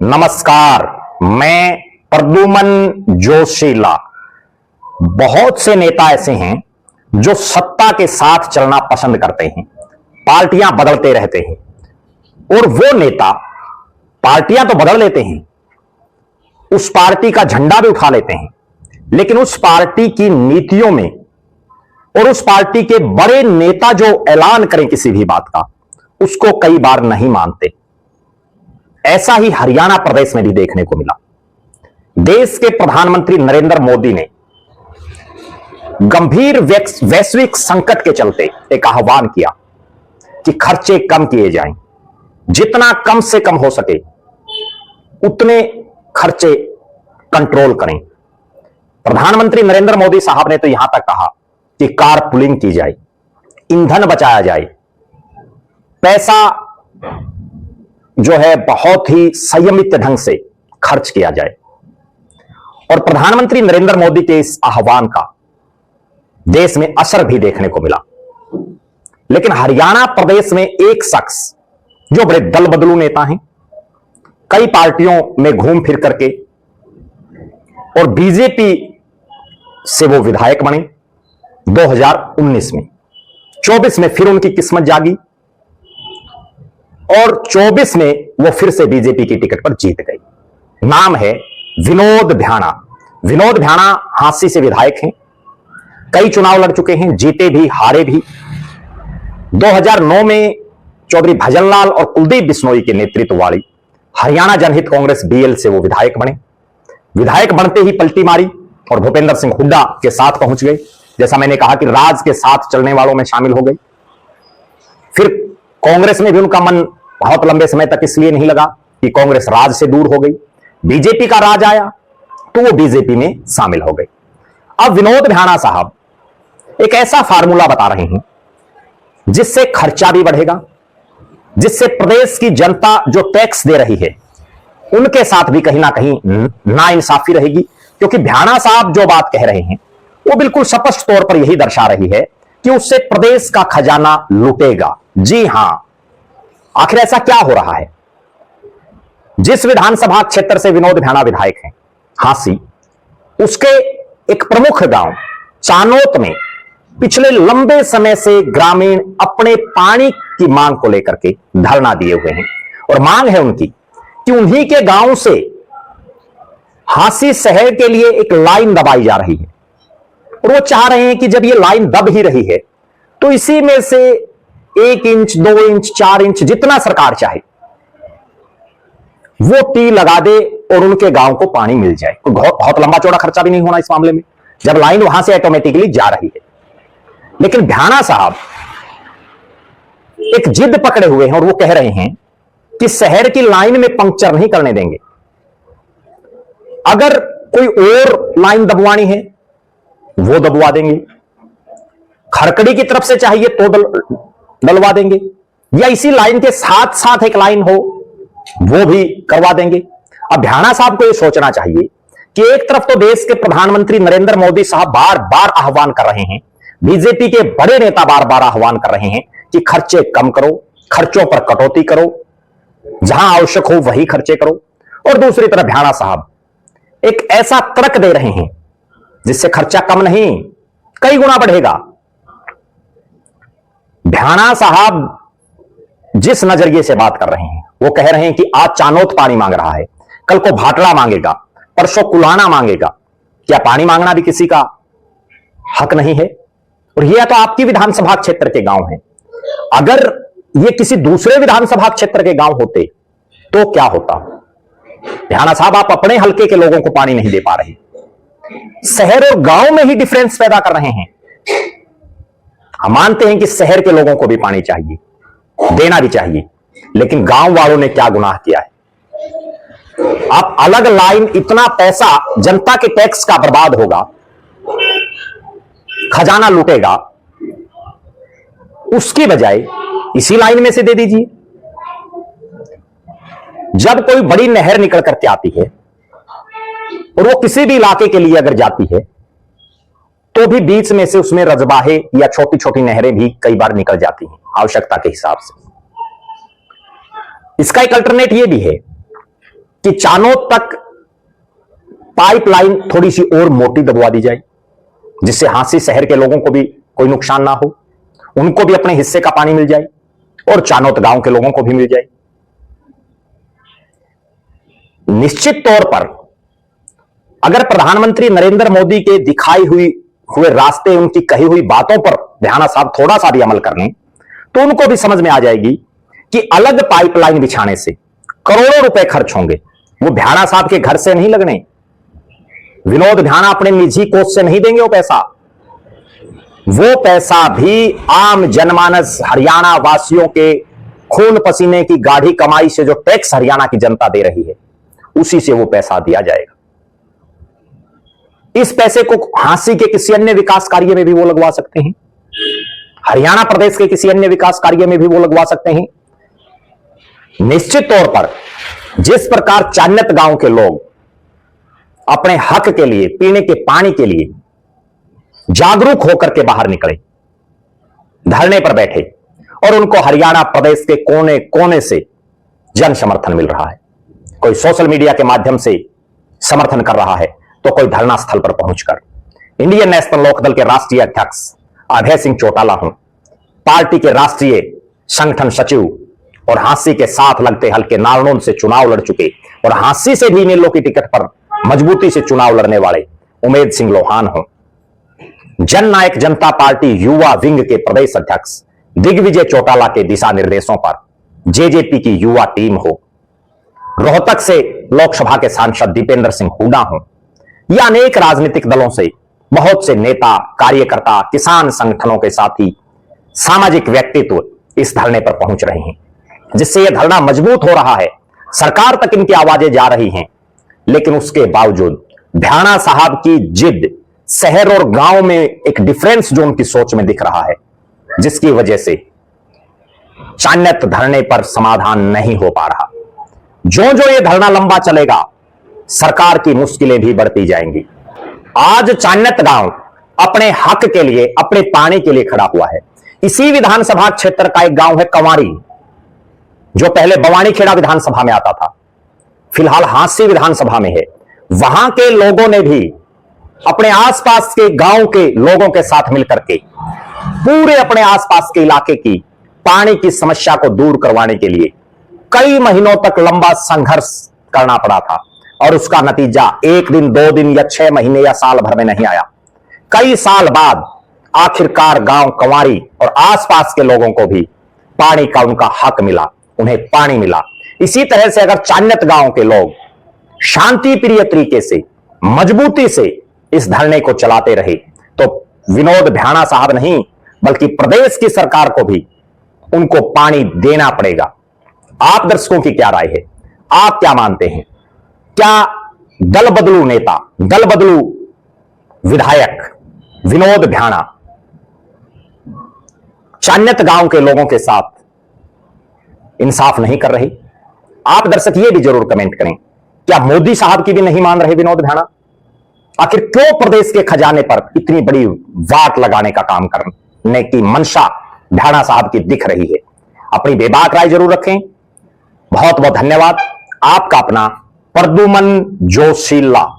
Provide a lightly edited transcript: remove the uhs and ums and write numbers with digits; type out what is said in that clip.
नमस्कार, मैं प्रद्युमन जोशीला। बहुत से नेता ऐसे हैं जो सत्ता के साथ चलना पसंद करते हैं, पार्टियां बदलते रहते हैं। और वो नेता पार्टियां तो बदल लेते हैं, उस पार्टी का झंडा भी उठा लेते हैं, लेकिन उस पार्टी की नीतियों में और उस पार्टी के बड़े नेता जो ऐलान करें किसी भी बात का, उसको कई बार नहीं मानते। ऐसा ही हरियाणा प्रदेश में भी देखने को मिला। देश के प्रधानमंत्री नरेंद्र मोदी ने गंभीर वैश्विक संकट के चलते एक आह्वान किया कि खर्चे कम किए जाएं, जितना कम से कम हो सके उतने खर्चे कंट्रोल करें। प्रधानमंत्री नरेंद्र मोदी साहब ने तो यहां तक कहा कि कार पुलिंग की जाए, ईंधन बचाया जाए, पैसा जो है बहुत ही संयमित ढंग से खर्च किया जाए। और प्रधानमंत्री नरेंद्र मोदी के इस आह्वान का देश में असर भी देखने को मिला। लेकिन हरियाणा प्रदेश में एक शख्स जो बड़े दल बदलू नेता हैं, कई पार्टियों में घूम फिर करके और बीजेपी से वो विधायक बने 2019 में, 24 में फिर उनकी किस्मत जागी और 24 में वो फिर से बीजेपी की टिकट पर जीत गई। नाम है विनोद भ्याणा। विनोद भ्याणा हांसी से विधायक हैं, कई चुनाव लड़ चुके हैं, जीते भी हारे भी। 2009 में चौधरी भजनलाल और कुलदीप बिश्नोई के नेतृत्व वाली हरियाणा जनहित कांग्रेस बीएल से वो विधायक बने। विधायक बनते ही पलटी मारी और भूपेंद्र सिंह हुड्डा के साथ पहुंच गए। जैसा मैंने कहा कि राज के साथ चलने वालों में शामिल हो गई। फिर कांग्रेस में भी उनका मन बहुत लंबे समय तक इसलिए नहीं लगा कि कांग्रेस राज से दूर हो गई। बीजेपी का राज आया तो वो बीजेपी में शामिल हो गए। अब विनोद भ्याणा साहब एक ऐसा फार्मूला बता रहे हैं जिससे खर्चा भी बढ़ेगा, जिससे प्रदेश की जनता जो टैक्स दे रही है उनके साथ भी कहीं ना कहीं नाइंसाफी रहेगी। क्योंकि भ्याणा साहब जो बात कह रहे हैं वो बिल्कुल स्पष्ट तौर पर यही दर्शा रही है कि उससे प्रदेश का खजाना लूटेगा। जी हां, आखिर ऐसा क्या हो रहा है? जिस विधानसभा क्षेत्र से विनोद भ्याणा विधायक हैं, हांसी, उसके एक प्रमुख गांव चानोत में पिछले लंबे समय से ग्रामीण अपने पानी की मांग को लेकर के धरना दिए हुए हैं। और मांग है उनकी कि उन्हीं के गांव से हांसी शहर के लिए एक लाइन दबाई जा रही है। और वो चाह रहे हैं कि जब ये लाइन दब ही रही है तो इसी में से 1 इंच, 2 इंच, 4 इंच, जितना सरकार चाहे वो टी लगा दे और उनके गांव को पानी मिल जाए। बहुत लंबा चौड़ा खर्चा भी नहीं होना इस मामले में, जब लाइन वहां से ऑटोमेटिकली जा रही है। लेकिन भ्याणा साहब एक जिद पकड़े हुए हैं और वो कह रहे हैं कि शहर की लाइन में पंक्चर नहीं करने देंगे। अगर कोई और लाइन दबवानी है वो दबवा देंगे, खड़कड़ी की तरफ से चाहिए तो डलवा देंगे, या इसी लाइन के साथ साथ एक लाइन हो वो भी करवा देंगे। अब भ्याणा साहब को यह सोचना चाहिए कि एक तरफ तो देश के प्रधानमंत्री नरेंद्र मोदी साहब बार बार आह्वान कर रहे हैं, बीजेपी के बड़े नेता बार बार आह्वान कर रहे हैं कि खर्चे कम करो, खर्चों पर कटौती करो, जहां आवश्यक हो वही खर्चे करो। और दूसरी तरफ भ्याणा साहब एक ऐसा तर्क दे रहे हैं जिससे खर्चा कम नहीं कई गुना बढ़ेगा। भ्याणा साहब जिस नजरिए से बात कर रहे हैं वो कह रहे हैं कि आज चानोत पानी मांग रहा है, कल को भाटला मांगेगा, परसों कुलाना मांगेगा। क्या पानी मांगना भी किसी का हक नहीं है? और ये तो आपकी विधानसभा क्षेत्र के गांव हैं। अगर ये किसी दूसरे विधानसभा क्षेत्र के गांव होते तो क्या होता? भ्याणा साहब, आप अपने हलके के लोगों को पानी नहीं दे पा रहे, शहर और गांव में ही डिफरेंस पैदा कर रहे हैं। हम मानते हैं कि शहर के लोगों को भी पानी चाहिए, देना भी चाहिए, लेकिन गांव वालों ने क्या गुनाह किया है? आप अलग लाइन, इतना पैसा जनता के टैक्स का बर्बाद होगा, खजाना लूटेगा, उसकी बजाय इसी लाइन में से दे दीजिए। जब कोई बड़ी नहर निकल करके आती है और वो किसी भी इलाके के लिए अगर जाती है तो भी बीच में से उसमें रजबाहे या छोटी छोटी नहरें भी कई बार निकल जाती हैं आवश्यकता के हिसाब से। इसका एक अल्टरनेट ये भी है कि चानोद तक पाइपलाइन थोड़ी सी और मोटी दबवा दी जाए, जिससे हांसी शहर के लोगों को भी कोई नुकसान ना हो, उनको भी अपने हिस्से का पानी मिल जाए और चानोद गांव के लोगों को भी मिल जाए। निश्चित तौर पर अगर प्रधानमंत्री नरेंद्र मोदी के दिखाई हुए रास्ते, उनकी कही हुई बातों पर भ्याणा साहब थोड़ा सा भी अमल कर लें, तो उनको भी समझ में आ जाएगी कि अलग पाइपलाइन बिछाने से करोड़ों रुपए खर्च होंगे। वो भ्याणा साहब के घर से नहीं लगने, विनोद भ्याणा अपने निजी कोष से नहीं देंगे वो पैसा भी आम जनमानस हरियाणा वासियों के खून पसीने की गाढ़ी कमाई से जो टैक्स हरियाणा की जनता दे रही है, उसी से वो पैसा दिया जाएगा। इस पैसे को हांसी के किसी अन्य विकास कार्य में भी वो लगवा सकते हैं, हरियाणा प्रदेश के किसी अन्य विकास कार्य में भी वो लगवा सकते हैं। निश्चित तौर पर जिस प्रकार चान्यत गांव के लोग अपने हक के लिए, पीने के पानी के लिए जागरूक होकर के बाहर निकले, धरने पर बैठे, और उनको हरियाणा प्रदेश के कोने कोने से जन समर्थन मिल रहा है। कोई सोशल मीडिया के माध्यम से समर्थन कर रहा है, तो कोई धरना स्थल पर पहुंचकर। इंडियन नेशनल लोकदल के राष्ट्रीय अध्यक्ष अभय सिंह चौटाला हों, पार्टी के राष्ट्रीय संगठन सचिव और हांसी के साथ लगते हल्के नारनौल से चुनाव लड़ चुके और हांसी से भी इनेलो की टिकट पर मजबूती से चुनाव लड़ने वाले उमेद सिंह लोहान हों, जननायक जनता पार्टी युवा विंग के प्रदेश अध्यक्ष दिग्विजय चौटाला के दिशा निर्देशों पर जेजेपी की युवा टीम हो, रोहतक से लोकसभा के सांसद दीपेंद्र सिंह हुड्डा हों, या अनेक राजनीतिक दलों से बहुत से नेता, कार्यकर्ता, किसान संगठनों के साथी, सामाजिक व्यक्तित्व इस धरने पर पहुंच रहे हैं, जिससे यह धरना मजबूत हो रहा है। सरकार तक इनकी आवाजें जा रही हैं, लेकिन उसके बावजूद भ्याणा साहब की जिद शहर और गांव में एक डिफरेंस जो उनकी सोच में दिख रहा है, जिसकी वजह से चान्यत धरने पर समाधान नहीं हो पा रहा। जो जो ये धरना लंबा चलेगा, सरकार की मुश्किलें भी बढ़ती जाएंगी। आज चान्यत गांव अपने हक के लिए, अपने पानी के लिए खड़ा हुआ है। इसी विधानसभा क्षेत्र का एक गांव है कंवारी, जो पहले बवानीखेड़ा विधानसभा में आता था, फिलहाल हांसी विधानसभा में है। वहां के लोगों ने भी अपने आसपास के गांव के लोगों के साथ मिलकर के पूरे अपने आसपास के इलाके की पानी की समस्या को दूर करवाने के लिए कई महीनों तक लंबा संघर्ष करना पड़ा था, और उसका नतीजा 1 दिन, 2 दिन या 6 महीने या साल भर में नहीं आया। कई साल बाद आखिरकार गांव कंवारी और आसपास के लोगों को भी पानी का उनका हक मिला, उन्हें पानी मिला। इसी तरह से अगर चान्यत गांव के लोग शांति प्रिय तरीके से, मजबूती से इस धरने को चलाते रहे, तो विनोद भ्याणा साहब नहीं बल्कि प्रदेश की सरकार को भी उनको पानी देना पड़ेगा। आप दर्शकों की क्या राय है? आप क्या मानते हैं? क्या दल बदलू नेता, दल बदलू विधायक विनोद भ्याणा चान्यत गांव के लोगों के साथ इंसाफ नहीं कर रहे? आप दर्शक ये भी जरूर कमेंट करें, क्या मोदी साहब की भी नहीं मान रहे विनोद भ्याणा? आखिर क्यों प्रदेश के खजाने पर इतनी बड़ी वाट लगाने का काम करने की मंशा भ्याणा साहब की दिख रही है? अपनी बेबाक राय जरूर रखें। बहुत बहुत धन्यवाद। आपका अपना प्रद्युमन जोशीला।